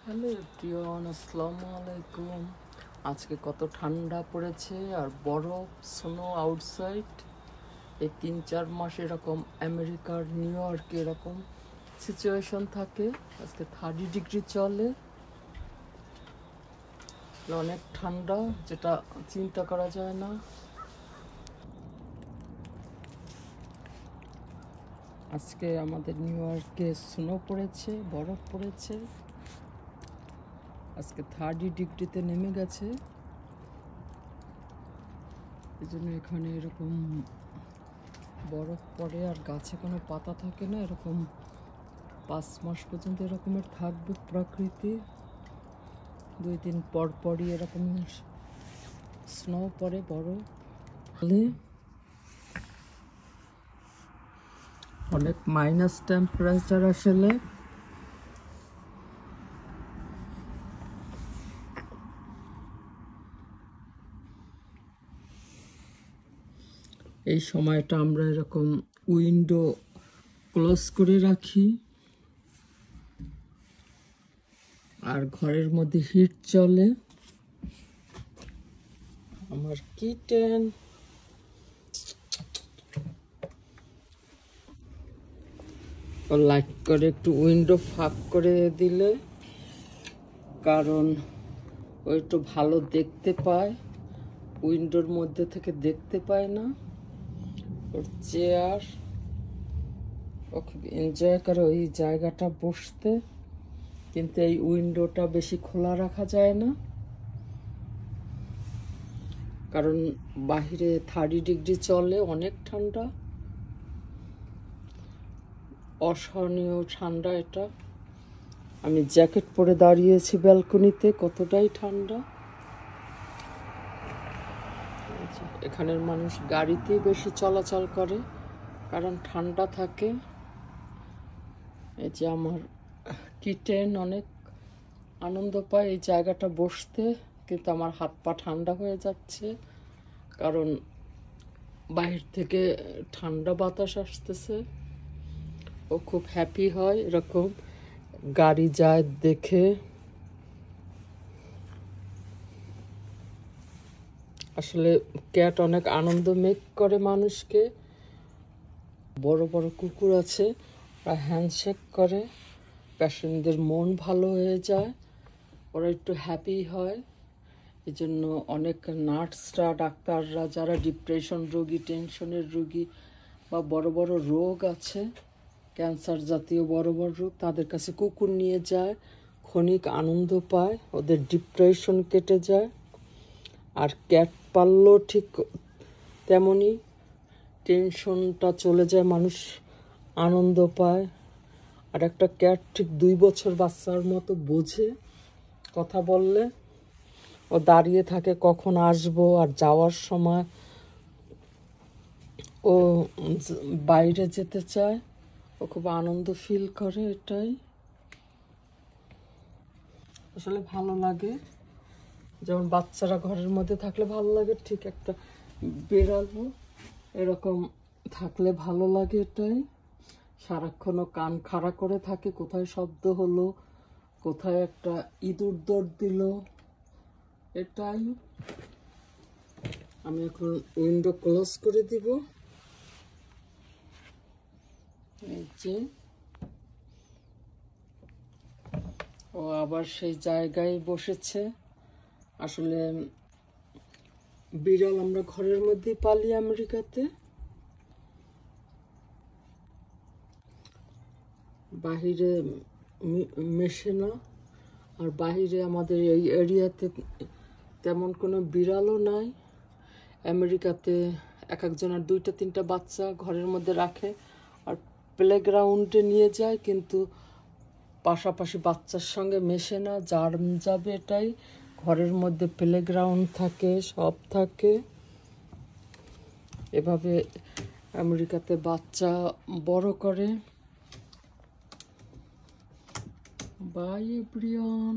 Hello everyone, আসসালামু আলাইকুম। আজকে কত ঠান্ডা পড়েছে আর বরফ স্নো আউটসাইড। এই 3-4 মাস এরকম আমেরিকার নিউ ইয়র্কে এরকম সিচুয়েশন থাকে। আজকে 30 ডিগ্রি চলে, অনেক ঠান্ডা, যেটা চিন্তা করা যায় না। আজকে আমাদের নিউ ইয়র্কে স্নো পড়েছে, বরফ পড়েছে। আজকে 30 ডিগ্রিতে নেমে গেছে, এই জন্য এখানে এরকম বরফ পড়ে আর গাছে কোনো পাতা থাকে না। এরকম 5 মাস পর্যন্ত এরকমের থাকবে প্রকৃতি। 2 দিন পর পরই এরকম স্নো পড়ে, বরফ। অনেক মাইনাস টেম্পারেচার আসলে। এই সময়টা আমরা এরকম উইন্ডো ক্লোজ করে রাখি আর ঘরের মধ্যে হিট চলে। আমার কিটেন ও লাইট করে একটু উইন্ডো ফাঁক করে দিলে, কারণ ও একটু ভালো দেখতে পায়, উইন্ডোর মধ্যে থেকে দেখতে পায় না। ওর চেয়ার, ও খুব এনজয় করে ওই জায়গাটা বসতে, কিন্তু এই উইন্ডোটা বেশি খোলা রাখা যায় না, কারণ বাহিরে 30 ডিগ্রি চলে, অনেক ঠান্ডা, অসহনীয় ঠান্ডা এটা। আমি জ্যাকেট পরে দাঁড়িয়েছি ব্যালকনিতে, কতটাই ঠান্ডা। এখানের মানুষ গাড়িতেই বেশি চলাচল করে, কারণ ঠান্ডা থাকে। এই যে আমার কিটেন অনেক আনন্দ পায় এই জায়গাটা বসতে, কিন্তু আমার হাত পা ঠান্ডা হয়ে যাচ্ছে, কারণ বাহির থেকে ঠান্ডা বাতাস আসতেছে। ও খুব হ্যাপি হয় এরকম গাড়ি যায় দেখে। আসলে ক্যাট অনেক আনন্দ মেক করে মানুষকে। বড় বড় কুকুর আছে, ওরা হ্যান্ডশেক করে, পেশেন্টদের মন ভালো হয়ে যায়, ওরা একটু হ্যাপি হয়। এই জন্য অনেক নার্সরা, ডাক্তাররা যারা ডিপ্রেশন রোগী, টেনশনের রোগী বা বড় বড় রোগ আছে, ক্যান্সার জাতীয় বড় বড় রোগ, তাদের কাছে কুকুর নিয়ে যায়, ক্ষণিক আনন্দ পায়, ওদের ডিপ্রেশন কেটে যায়। আর ক্যাট পাললেও ঠিক তেমনই, টেনশনটা চলে যায়, মানুষ আনন্দ পায়। আর একটা ক্যাট ঠিক 2 বছর বাচ্চার মতো বোঝে, কথা বললে ও দাঁড়িয়ে থাকে কখন আসবো, আর যাওয়ার সময় ও বাইরে যেতে চায়, ও খুব আনন্দ ফিল করে। এটাই আসলে ভালো লাগে, যেমন বাচ্চারা ঘরের মধ্যে থাকলে ভালো লাগে, ঠিক একটা বেড়ালও এরকম থাকলে ভালো লাগে। এটাই সারাক্ষণও কান খাড়া করে থাকে, কোথায় শব্দ হলো, কোথায় একটা ইঁদুর দৌড় দিল। এটাই। আমি এখন উইন্ডো ক্লোজ করে দিব। এই যে ও আবার সেই জায়গায় বসেছে। আসলে বিড়াল আমরা ঘরের মধ্যেই পালি আমেরিকাতে, বাহিরে মেশে না। আর বাহিরে আমাদের এই এরিয়াতে তেমন কোনো বিড়ালও নাই। আমেরিকাতে এক একজনের 2-3টা বাচ্চা ঘরের মধ্যে রাখে আর প্লেগ্রাউন্ডে নিয়ে যায়, কিন্তু পাশাপাশি বাচ্চার সঙ্গে মেশে না, যার যাবে এটাই। ঘরের মধ্যে প্লেগ্রাউন্ড থাকে, সব থাকে। এভাবে আমেরিকাতে বাচ্চা বড় করে। By everyone.